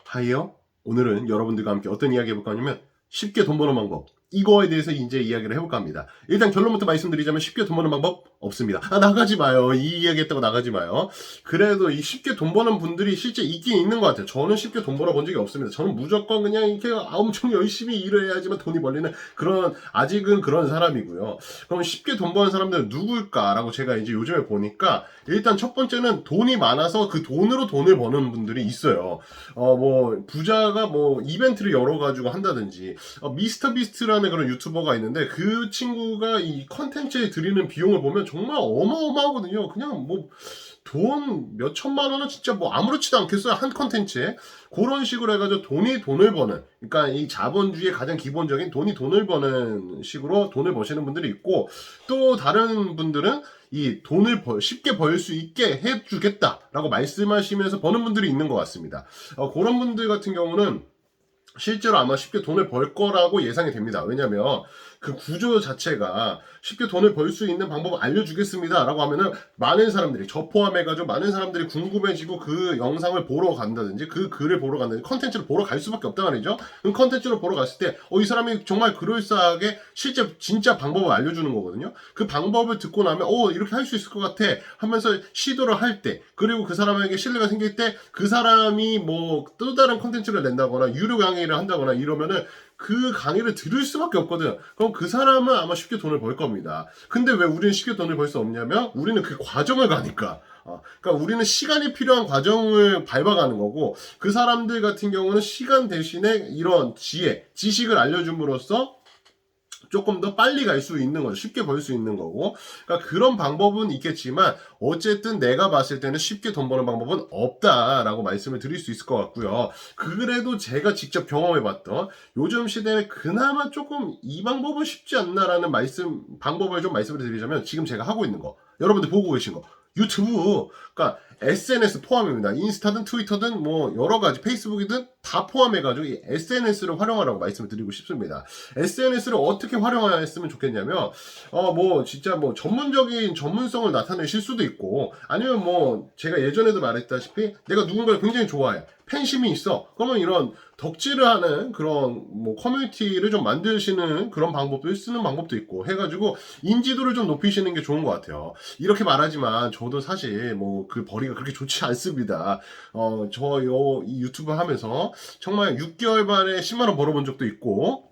하이요. 오늘은 여러분들과 함께 어떤 이야기 해볼까 하냐면 쉽게 돈 버는 방법, 이거에 대해서 이제 이야기를 해볼까 합니다. 일단 결론부터 말씀드리자면 쉽게 돈 버는 방법 없습니다. 나가지 마요. 이 이야기 했다고 나가지 마요. 그래도 이 쉽게 돈 버는 분들이 실제 있긴 있는 것 같아요. 저는 쉽게 돈 벌어 본 적이 없습니다. 저는 무조건 그냥 이렇게 엄청 열심히 일을 해야지만 돈이 벌리는 그런, 아직은 그런 사람이고요. 그럼 쉽게 돈 버는 사람들은 누굴까라고 제가 이제 요즘에 보니까, 일단 첫 번째는 돈이 많아서 그 돈으로 돈을 버는 분들이 있어요. 뭐 부자가 뭐 이벤트를 열어가지고 한다든지, 미스터 비스트라는 그런 유튜버가 있는데, 그 친구가 이 컨텐츠에 들이는 비용을 보면 정말 어마어마하거든요. 그냥 뭐 돈 몇 천만 원은 진짜 뭐 아무렇지도 않겠어요, 한 컨텐츠에. 그런 식으로 해가지고 돈이 돈을 버는, 그러니까 이 자본주의의 가장 기본적인 돈이 돈을 버는 식으로 돈을 버시는 분들이 있고, 또 다른 분들은 이 돈을 쉽게 벌 수 있게 해주겠다라고 말씀하시면서 버는 분들이 있는 것 같습니다. 그런 분들 같은 경우는 실제로 아마 쉽게 돈을 벌 거라고 예상이 됩니다. 왜냐면 그 구조 자체가 쉽게 돈을 벌 수 있는 방법을 알려주겠습니다 라고 하면은, 많은 사람들이, 저 포함해가지고 많은 사람들이 궁금해지고 그 영상을 보러 간다든지 그 글을 보러 간다든지 컨텐츠를 보러 갈 수밖에 없단 말이죠. 그 컨텐츠를 보러 갔을 때 이 사람이 정말 그럴싸하게 실제 진짜 방법을 알려주는 거거든요. 그 방법을 듣고 나면 이렇게 할 수 있을 것 같아 하면서 시도를 할 때, 그리고 그 사람에게 신뢰가 생길 때 그 사람이 뭐 또 다른 컨텐츠를 낸다거나 유료 강의를 한다거나 이러면은 그 강의를 들을 수밖에 없거든. 그럼 그 사람은 아마 쉽게 돈을 벌 겁니다. 근데 왜 우리는 쉽게 돈을 벌 수 없냐면, 우리는 그 과정을 가니까. 그러니까 우리는 시간이 필요한 과정을 밟아가는 거고, 그 사람들 같은 경우는 시간 대신에 이런 지식을 알려줌으로써 조금 더 빨리 갈 수 있는 거죠. 쉽게 벌 수 있는 거고. 그러니까 그런 방법은 있겠지만, 어쨌든 내가 봤을 때는 쉽게 돈 버는 방법은 없다라고 말씀을 드릴 수 있을 것 같고요. 그래도 제가 직접 경험해봤던, 요즘 시대에 그나마 조금 이 방법은 쉽지 않나라는 방법을 좀 말씀을 드리자면, 지금 제가 하고 있는 거, 여러분들 보고 계신 거, 유튜브, 그러니까 SNS 포함입니다. 인스타든 트위터든 뭐 여러 가지, 페이스북이든 다 포함해가지고 이 SNS를 활용하라고 말씀을 드리고 싶습니다. SNS를 어떻게 활용했으면 좋겠냐면, 뭐 진짜 뭐 전문적인 전문성을 나타내실 수도 있고, 아니면 뭐 제가 예전에도 말했다시피 내가 누군가를 굉장히 좋아해, 팬심이 있어, 그러면 이런 덕질을 하는 그런 뭐 커뮤니티를 좀 만드시는 그런 방법도, 쓰는 방법도 있고 해가지고 인지도를 좀 높이시는 게 좋은 것 같아요. 이렇게 말하지만 저도 사실 뭐 그 벌이가 그렇게 좋지 않습니다. 이 유튜브 하면서 정말 6개월 만에 10만 원 벌어본 적도 있고,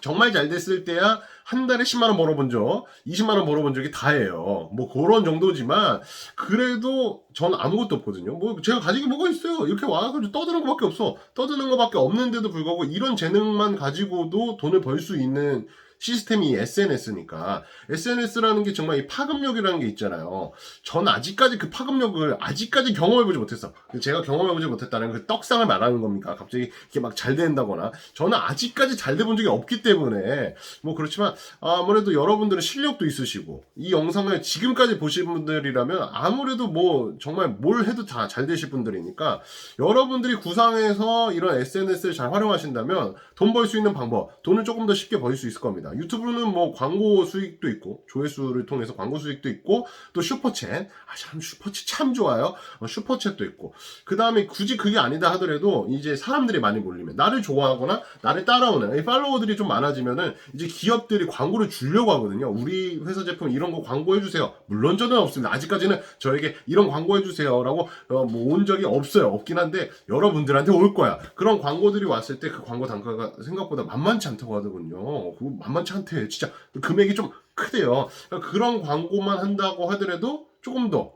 정말 잘 됐을 때야 한 달에 10만 원 벌어본 적, 20만 원 벌어본 적이 다예요. 뭐 그런 정도지만, 그래도 전 아무것도 없거든요. 뭐 제가 가진 게 뭐가 있어요? 이렇게 와서 떠드는 것밖에 없어. 떠드는 것밖에 없는데도 불구하고 이런 재능만 가지고도 돈을 벌 수 있는 시스템이 SNS니까. SNS라는 게 정말 이 파급력이라는 게 있잖아요. 전 아직까지 그 파급력을 아직까지 경험해보지 못했어. 제가 경험해보지 못했다는 그 떡상을 말하는 겁니까? 갑자기 이렇게 막 잘 된다거나. 저는 아직까지 잘 돼 본 적이 없기 때문에 뭐 그렇지만, 아무래도 여러분들은 실력도 있으시고 이 영상을 지금까지 보신 분들이라면 아무래도 뭐 정말 뭘 해도 다 잘 되실 분들이니까, 여러분들이 구상해서 이런 SNS를 잘 활용하신다면 돈 벌 수 있는 방법, 돈을 조금 더 쉽게 벌 수 있을 겁니다. 유튜브는 뭐 광고 수익도 있고, 조회수를 통해서 광고 수익도 있고, 또 슈퍼챗, 참 슈퍼챗 참 좋아요. 슈퍼챗도 있고, 그 다음에 굳이 그게 아니다 하더라도 이제 사람들이 많이 몰리면, 나를 좋아하거나 나를 따라오는 이 팔로워들이 좀 많아지면은 이제 기업들이 광고를 주려고 하거든요. 우리 회사 제품 이런 거 광고해주세요. 물론 저는 없습니다. 아직까지는 저에게 이런 광고해주세요라고 뭐 온 적이 없어요. 없긴 한데 여러분들한테 올 거야. 그런 광고들이 왔을 때 그 광고 단가가 생각보다 만만치 않다고 하더군요. 그거 만만치 않대. 진짜 금액이 좀 크대요. 그러니까 그런 광고만 한다고 하더라도 조금 더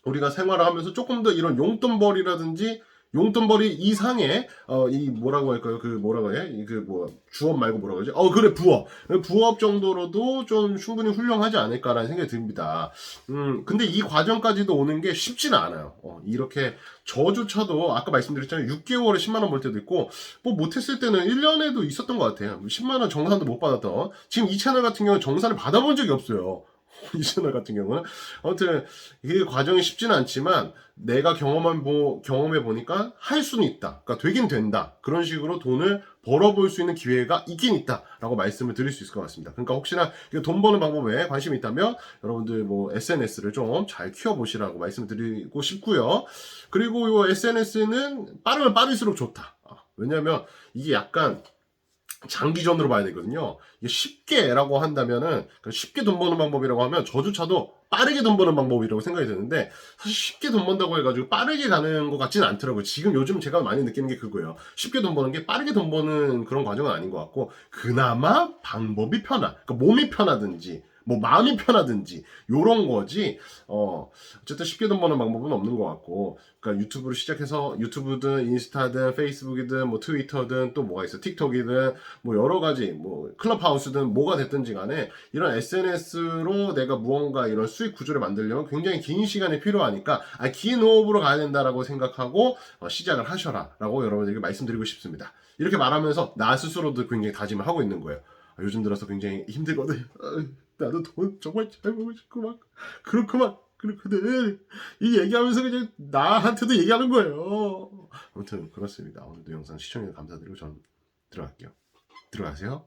우리가 생활을 하면서 조금 더 이런 용돈벌이라든지, 용돈벌이 이상의 이 뭐라고 할까요? 그 뭐라고 해? 그 뭐 주업 말고 뭐라고 하지? 그래, 부업 정도로도 좀 충분히 훌륭하지 않을까라는 생각이 듭니다. 근데 이 과정까지도 오는 게 쉽지는 않아요. 이렇게 저조차도 아까 말씀드렸잖아요. 6개월에 10만 원 벌 때도 있고, 뭐 못했을 때는 1년에도 있었던 것 같아요. 10만 원 정산도 못 받았던. 지금 이 채널 같은 경우는 정산을 받아본 적이 없어요. 이 채널 같은 경우는 아무튼 이게 과정이 쉽지는 않지만 내가 경험해 보니까 할 수는 있다. 그러니까 되긴 된다. 그런 식으로 돈을 벌어볼 수 있는 기회가 있긴 있다라고 말씀을 드릴 수 있을 것 같습니다. 그러니까 혹시나 돈 버는 방법에 관심이 있다면 여러분들 뭐 SNS를 좀 잘 키워보시라고 말씀을 드리고 싶고요. 그리고 이 SNS는 빠르면 빠를수록 좋다. 왜냐면 이게 약간 장기전으로 봐야 되거든요. 이게 쉽게라고 한다면은 쉽게 돈 버는 방법이라고 하면 저조차도 빠르게 돈 버는 방법이라고 생각이 드는데 사실 쉽게 돈 번다고 해가지고 빠르게 가는 것 같지는 않더라고요. 지금 요즘 제가 많이 느끼는 게 그거예요. 쉽게 돈 버는 게 빠르게 돈 버는 그런 과정은 아닌 것 같고 그나마 방법이 편한 그러니까 몸이 편하든지 뭐 마음이 편하든지 요런 거지 어쨌든 쉽게 돈 버는 방법은 없는 것 같고 그러니까 유튜브를 시작해서 유튜브든 인스타든 페이스북이든 뭐 트위터든 또 뭐가 있어 틱톡이든 뭐 여러 가지 뭐 클럽하우스든 뭐가 됐든지 간에 이런 SNS로 내가 무언가 이런 수익 구조를 만들려면 굉장히 긴 시간이 필요하니까 긴 호흡으로 가야 된다라고 생각하고 시작을 하셔라라고 여러분들에게 말씀드리고 싶습니다. 이렇게 말하면서 나 스스로도 굉장히 다짐을 하고 있는 거예요. 요즘 들어서 굉장히 힘들거든. 나도 돈 정말 잘 벌고 싶고 막 그렇거든. 이 얘기하면서 그냥 나한테도 얘기하는 거예요. 아무튼 그렇습니다. 오늘도 영상 시청해주셔서 감사드리고 저는 들어갈게요. 들어가세요.